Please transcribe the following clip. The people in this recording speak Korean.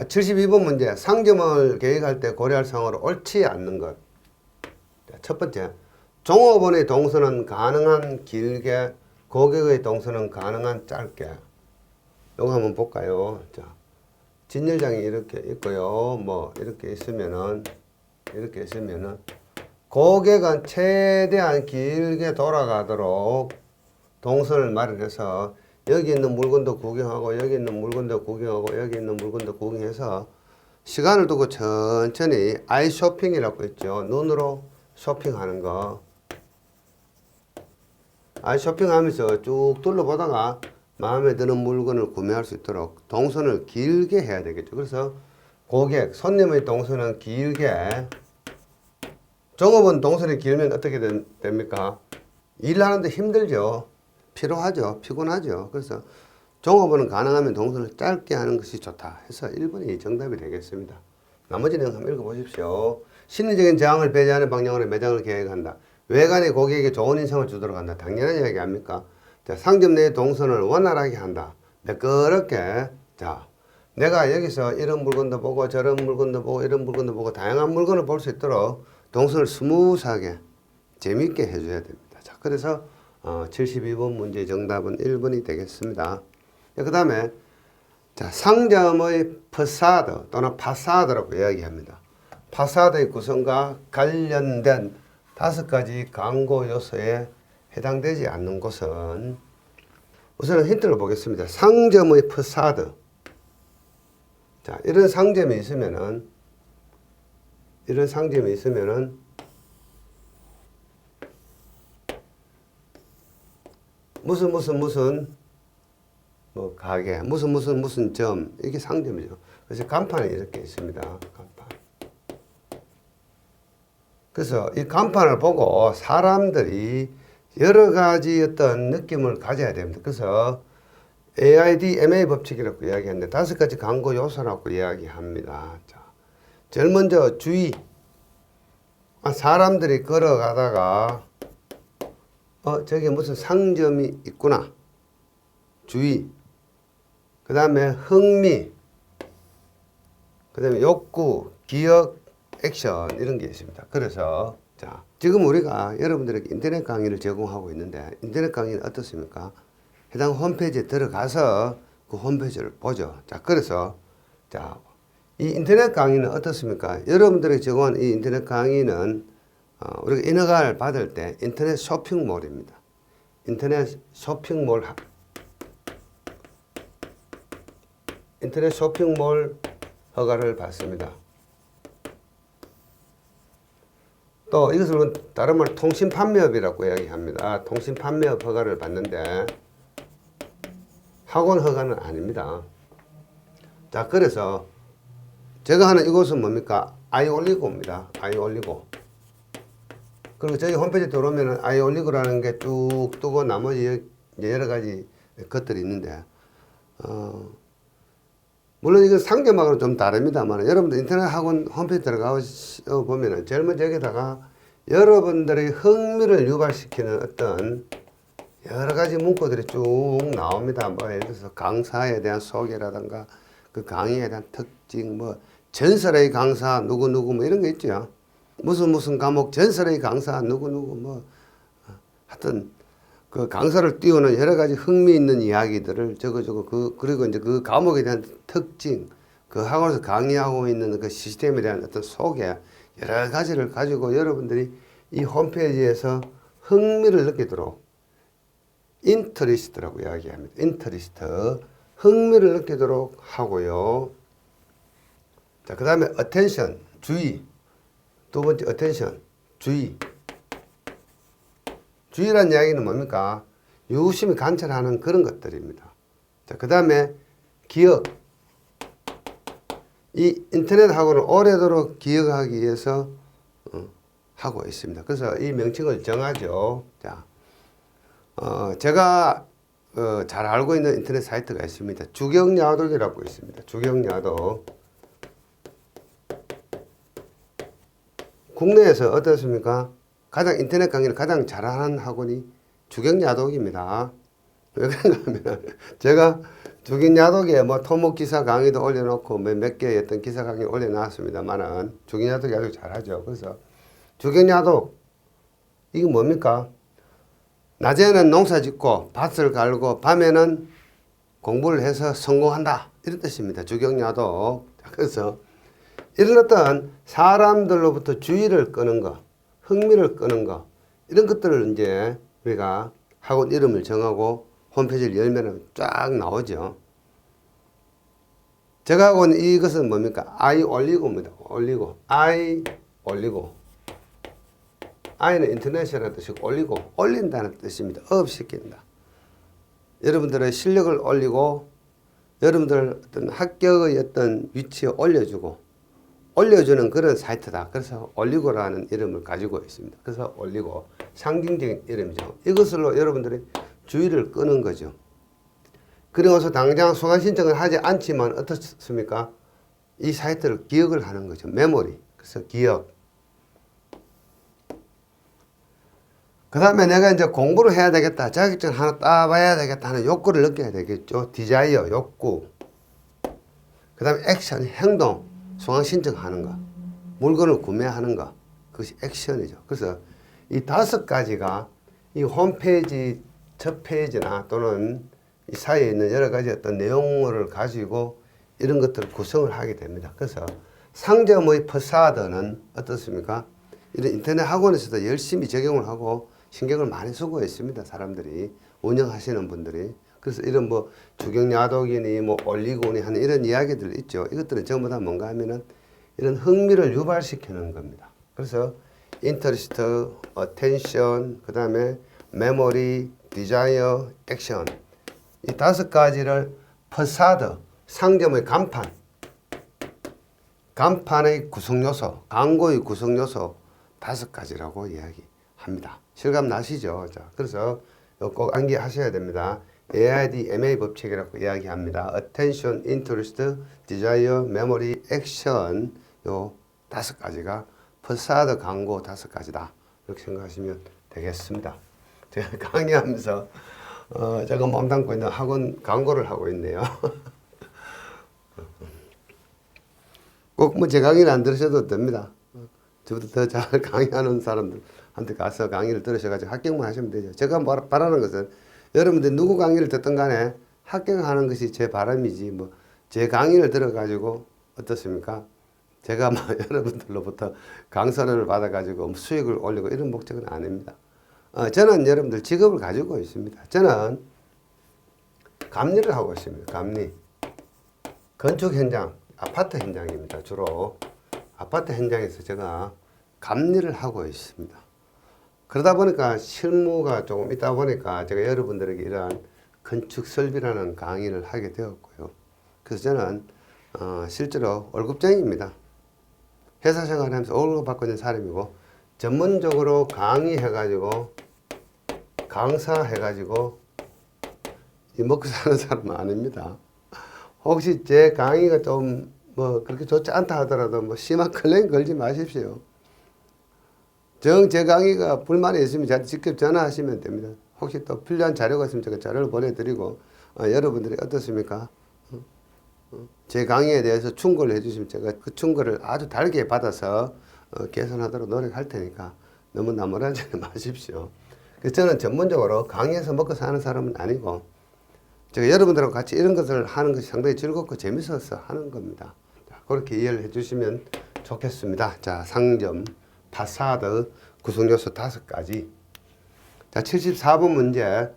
72번 문제. 상점을 계획할 때 고려할 사항으로 옳지 않는 것. 첫 번째, 종업원의 동선은 가능한 길게, 고객의 동선은 가능한 짧게. 요거 한번 볼까요? 자, 진열장이 이렇게 있고요. 뭐 이렇게 있으면은 고객은 최대한 길게 돌아가도록 동선을 마련해서 여기 있는 물건도 구경하고 여기 있는 물건도 구경하고 여기 있는 물건도 구경해서 시간을 두고 천천히 아이 쇼핑이라고 있죠. 눈으로 쇼핑하는 거. 아이 쇼핑하면서 쭉 둘러보다가 마음에 드는 물건을 구매할 수 있도록 동선을 길게 해야 되겠죠. 그래서 고객, 손님의 동선은 길게. 종업원 동선이 길면 어떻게 됩니까? 일하는데 힘들죠. 피로하죠. 피곤하죠. 그래서 종업원은 가능하면 동선을 짧게 하는 것이 좋다 해서 1번이 정답이 되겠습니다. 나머지 내용 한번 읽어보십시오. 심리적인 저항을 배제하는 방향으로 매장을 계획한다. 외관의 고객에게 좋은 인상을 주도록 한다. 당연한 이야기 아닙니까? 자, 상점 내의 동선을 원활하게 한다. 매끄럽게. 자, 내가 여기서 이런 물건도 보고 저런 물건도 보고 이런 물건도 보고 다양한 물건을 볼 수 있도록 동선을 스무스하게 재미있게 해줘야 됩니다. 자, 그래서 72번 문제의 정답은 1번이 되겠습니다. 그 다음에 자, 상점의 파사드 또는 파사드라고 이야기합니다. 파사드의 구성과 관련된 5가지 광고 요소에 해당되지 않는 곳은 우선은 힌트를 보겠습니다. 상점의 파사드. 자, 이런 상점이 있으면은 무슨 뭐 가게 무슨 점 이게 상점이죠. 그래서 간판이 이렇게 있습니다. 간판. 그래서 이 간판을 보고 사람들이 여러 가지 어떤 느낌을 가져야 됩니다. 그래서 AIDMA 법칙이라고 이야기하는데 5가지 광고 요소라고 이야기합니다. 자, 제일 먼저 주의. 사람들이 걸어가다가 저기 무슨 상점이 있구나. 주의. 그 다음에 흥미. 그 다음에 욕구, 기억, 액션 이런 게 있습니다. 그래서 자, 지금 우리가 여러분들에게 인터넷 강의를 제공하고 있는데 인터넷 강의는 어떻습니까? 해당 홈페이지에 들어가서 그 홈페이지를 보죠. 자, 그래서 자, 이 인터넷 강의는 어떻습니까? 여러분들에게 제공한 이 인터넷 강의는 우리가 인허가를 받을 때 인터넷 쇼핑몰입니다. 인터넷 쇼핑몰 허가를 받습니다. 또 이것을 다른 말 통신판매업이라고 이야기합니다. 통신판매업 허가를 받는데 학원 허가는 아닙니다. 자, 그래서 제가 하는 이곳은 뭡니까? 아이올리고입니다. 아이올리고. 그리고 저희 홈페이지에 들어오면 아이올리고라는 게 쭉 뜨고 나머지 여러 가지 것들이 있는데 물론 이건 상점하고는 좀 다릅니다만 여러분들 인터넷 학원 홈페이지 들어가 보면은 제일 먼저 여기다가 여러분들의 흥미를 유발시키는 어떤 여러 가지 문구들이 쭉 나옵니다. 뭐 예를 들어서 강사에 대한 소개라든가 그 강의에 대한 특징, 뭐 전설의 강사 누구누구 뭐 이런 거 있죠. 무슨 과목 전설의 강사 누구누구 뭐 하여튼 그 강사를 띄우는 여러 가지 흥미있는 이야기들을 적어주고 그리고 이제 그 과목에 대한 특징, 그 학원에서 강의하고 있는 그 시스템에 대한 어떤 소개 여러 가지를 가지고 여러분들이 이 홈페이지에서 흥미를 느끼도록 인터리스트라고 이야기합니다. 인터리스트 흥미를 느끼도록 하고요. 자, 그 다음에 attention 주의. 두 번째 attention 주의. 주의란 이야기는 뭡니까? 유심히 관찰하는 그런 것들입니다. 자, 그 다음에 기억. 이 인터넷 학원을 오래도록 기억하기 위해서 하고 있습니다. 그래서 이 명칭을 정하죠. 자, 제가 잘 알고 있는 인터넷 사이트가 있습니다. 주경야독이라고 있습니다. 주경야독. 국내에서 어떻습니까? 가장 인터넷 강의를 가장 잘하는 학원이 주경야독입니다. 왜 그런가 하면 제가 주긴야독에 뭐 토목 기사 강의도 올려놓고 몇 개의 어떤 기사 강의 올려놨습니다만은 주긴야독이 아주 잘하죠. 그래서 주긴야독 이게 뭡니까? 낮에는 농사 짓고 밭을 갈고 밤에는 공부를 해서 성공한다 이런 뜻입니다. 주경야독. 그래서 이런 어떤 사람들로부터 주의를 끄는 거, 흥미를 끄는 거 이런 것들을 이제 우리가 학원 이름을 정하고 홈페이지를 열면 쫙 나오죠. 제가 하고 있는 이것은 뭡니까? I 올리고입니다. 올리고. I 올리고. I는 인터넷이라는 뜻이고 올리고 올린다는 뜻입니다. 업시킨다. 여러분들의 실력을 올리고 여러분들 어떤 합격의 어떤 위치에 올려주고 올려주는 그런 사이트다. 그래서 올리고라는 이름을 가지고 있습니다. 그래서 올리고 상징적인 이름이죠. 이것으로 여러분들이 주의를 끄는 거죠. 그리고서 당장 소강 신청을 하지 않지만 어떻습니까? 이 사이트를 기억을 하는 거죠. 메모리. 그래서 기억. 그 다음에 내가 이제 공부를 해야 되겠다. 자격증 하나 따봐야 되겠다 하는 욕구를 느껴야 되겠죠. 디자이어, 욕구. 그 다음에 액션, 행동. 소강 신청하는 거. 물건을 구매하는 거. 그것이 액션이죠. 그래서 이 5가지가 이 홈페이지 첫 페이지나 또는 이 사이에 있는 여러 가지 어떤 내용을 가지고 이런 것들을 구성을 하게 됩니다. 그래서 상점의 퍼사드는 어떻습니까? 이런 인터넷 학원에서도 열심히 적용을 하고 신경을 많이 쓰고 있습니다. 사람들이 운영하시는 분들이. 그래서 이런 뭐 주경야독이니 뭐 올리고니 하는 이런 이야기들 있죠. 이것들은 전부 다 뭔가 하면은 이런 흥미를 유발시키는 겁니다. 그래서 인터리스트, 어텐션, 그 다음에 메모리, 디자이어, 액션 이 5가지를 퍼사드, 상점의 간판, 간판의 구성요소, 광고의 구성요소 5가지라고 이야기합니다. 실감 나시죠? 자, 그래서 꼭 암기하셔야 됩니다. AID, MA 법칙이라고 이야기합니다. Attention, Interest, Desire, Memory, Action 요 5가지가 퍼사드 광고 5가지다. 이렇게 생각하시면 되겠습니다. 제가 강의하면서 제가 몸담고 있는 학원 광고를 하고 있네요. 꼭 뭐 제 강의를 안 들으셔도 됩니다. 저보다 더 잘 강의하는 사람들한테 가서 강의를 들으셔가지고 합격만 하시면 되죠. 제가 바라는 것은 여러분들 누구 강의를 듣든 간에 합격하는 것이 제 바람이지 뭐 제 강의를 들어가지고 어떻습니까? 제가 막 여러분들로부터 강선을 받아가지고 수익을 올리고 이런 목적은 아닙니다. 저는 여러분들 직업을 가지고 있습니다. 저는 감리를 하고 있습니다. 감리. 건축 현장, 아파트 현장입니다. 주로 아파트 현장에서 제가 감리를 하고 있습니다. 그러다 보니까 실무가 조금 있다 보니까 제가 여러분들에게 이러한 건축 설비라는 강의를 하게 되었고요. 그래서 저는 실제로 월급쟁이입니다. 회사 생활하면서 월급 받고 있는 사람이고 전문적으로 강의해가지고 강사해가지고 먹고 사는 사람은 아닙니다. 혹시 제 강의가 좀 뭐 그렇게 좋지 않다 하더라도 뭐 심한 클레임 걸지 마십시오. 제 강의가 불만이 있으면 저한테 직접 전화하시면 됩니다. 혹시 또 필요한 자료가 있으면 제가 자료를 보내드리고 여러분들이 어떻습니까? 제 강의에 대해서 충고를 해주시면 제가 그 충고를 아주 달게 받아서 개선하도록 노력할 테니까 너무 나무라지 마십시오. 그래서 저는 전문적으로 강의에서 먹고 사는 사람은 아니고 제가 여러분들하고 같이 이런 것을 하는 것이 상당히 즐겁고 재밌어서 하는 겁니다. 자, 그렇게 이해를 해주시면 좋겠습니다. 자, 상점, 파사드, 구성요소 5가지. 자, 74번 문제.